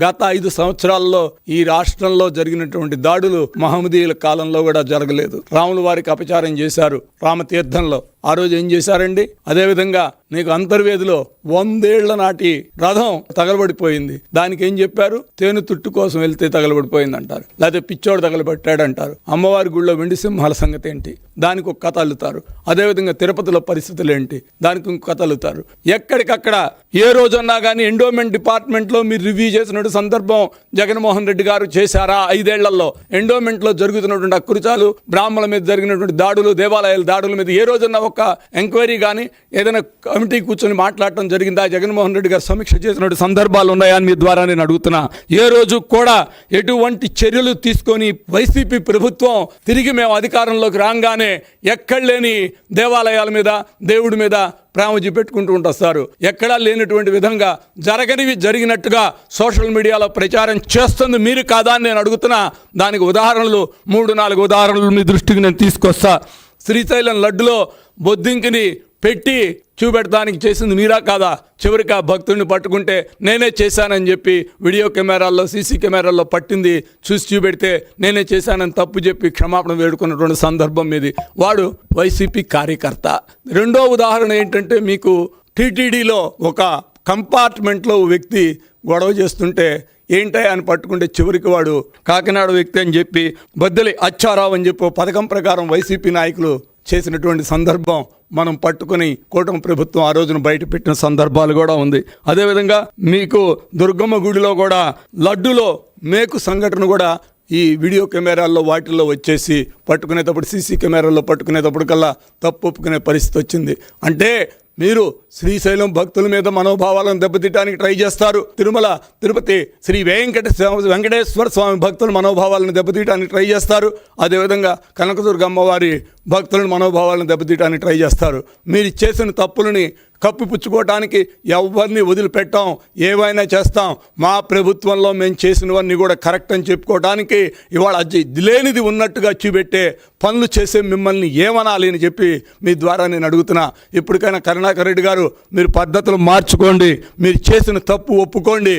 గత 5 సంవత్సరాల్లో ఈ రాష్ట్రంలో జరిగినటువంటి దాడులు మహమ్మదీయుల కాలంలో కూడా జరగలేదు. రాముల వారికి అపచారం చేశారు రామతీర్థంలో. ఆ రోజు ఏం చేశారండి? అదేవిధంగా నీకు అంతర్వేదిలో 100 ఏళ్ల నాటి రథం తగలబడిపోయింది. దానికి ఏం చెప్పారు? తేనె తుట్టు కోసం వెళ్తే తగలబడిపోయింది అంటారు, లేకపోతే పిచ్చోడు తగలబెట్టాడు అంటారు. అమ్మవారి గుళ్ళో వెండి సింహాల సంగతి ఏంటి? దానికి ఒక కథ అల్లుతారు. అదేవిధంగా తిరుపతిలో పరిస్థితులు ఏంటి? దానికి ఇంకో కథ అల్లుతారు. ఎక్కడికక్కడ ఏ రోజన్నా కానీ ఎండోమెంట్ డిపార్ట్మెంట్లో మీరు రివ్యూ చేసినటువంటి సందర్భం జగన్మోహన్ రెడ్డి గారు చేశారా? 5 ఏళ్లలో ఎండోమెంట్లో జరుగుతున్నటువంటి అకృత్యాలు, బ్రాహ్మణుల మీద జరిగినటువంటి దాడులు, దేవాలయాల దాడుల మీద ఏ రోజన్నా ఒక ఎంక్వైరీ కానీ ఏదైనా కమిటీ కూర్చొని మాట్లాడటం జరిగిందా? జగన్మోహన్ రెడ్డి గారు సమీక్ష చేసినటువంటి సందర్భాలు ఉన్నాయా అని మీ ద్వారా నేను అడుగుతున్నా. ఏ రోజు కూడా ఎటువంటి చర్యలు తీసుకొని వైసీపీ ప్రభుత్వం తిరిగి మేము అధికారంలోకి రాగానే ఎక్కడ లేని దేవాలయాల మీద, దేవుడి మీద ప్రేమ చూపెట్టుకుంటూ ఉంటారు. ఎక్కడా లేనటువంటి విధంగా జరగనివి జరిగినట్టుగా సోషల్ మీడియాలో ప్రచారం చేస్తుంది మీరు కాదా అని నేను అడుగుతున్నా. దానికి ఉదాహరణలు 3-4 ఉదాహరణలు మీ దృష్టికి నేను తీసుకొస్తా. శ్రీశైలం లడ్డులో బొద్దింకిని పెట్టి చూపెడతానికి చేసింది మీరా కాదా? చివరికి ఆ భక్తుడిని పట్టుకుంటే నేనే చేశానని చెప్పి వీడియో కెమెరాల్లో, సీసీ కెమెరాల్లో పట్టింది చూసి చూపెడితే నేనే చేశానని తప్పు చెప్పి క్షమాపణ వేడుకున్నటువంటి సందర్భం మీది. వాడు వైసీపీ కార్యకర్త. రెండో ఉదాహరణ ఏంటంటే, మీకు టీటీడీలో ఒక కంపార్ట్మెంట్లో వ్యక్తి గొడవ చేస్తుంటే ఏంటయ్యా అని పట్టుకుంటే చివరికి వాడు కాకినాడ వ్యక్తి అని చెప్పి బద్దెలి అచ్చారావు అని చెప్పి పథకం ప్రకారం వైసీపీ నాయకులు చేసినటువంటి సందర్భం మనం పట్టుకుని కూటమి ప్రభుత్వం ఆ రోజున బయట పెట్టిన సందర్భాలు కూడా ఉంది. అదేవిధంగా మీకు దుర్గమ్మ గుడిలో కూడా లడ్డులో మేకు సంఘటన కూడా ఈ వీడియో కెమెరాల్లో వాటిల్లో వచ్చేసి పట్టుకునేటప్పుడు, సీసీ కెమెరాల్లో పట్టుకునేటప్పుడు కల్లా తప్పు ఒప్పుకునే పరిస్థితి వచ్చింది. అంటే మీరు శ్రీశైలం భక్తుల మీద మనోభావాలను దెబ్బతీయడానికి ట్రై చేస్తారు. తిరుమల తిరుపతి శ్రీ వెంకటేశ్వర స్వామి భక్తుల మనోభావాలను దెబ్బతీయడానికి ట్రై చేస్తారు. అదేవిధంగా కనకదుర్గ అమ్మవారి భక్తులను మనోభావాలను దెబ్బతీయడానికి ట్రై చేస్తారు. మీరు చేసిన తప్పులని కప్పిపుచ్చుకోవటానికి ఎవరిని వదిలిపెట్టాం, ఏవైనా చేస్తాం. మా ప్రభుత్వంలో మేము చేసినవన్నీ కూడా కరెక్ట్ అని చెప్పుకోవడానికి ఇవాళ లేనిది ఉన్నట్టుగా చూపెట్టే పనులు చేసే మిమ్మల్ని ఏమనాలి అని చెప్పి మీ ద్వారా నేను అడుగుతున్నా. ఇప్పటికైనా కరుణాకర్ రెడ్డి గారు, మీరు పద్ధతులు మార్చుకోండి, మీరు చేసిన తప్పు ఒప్పుకోండి.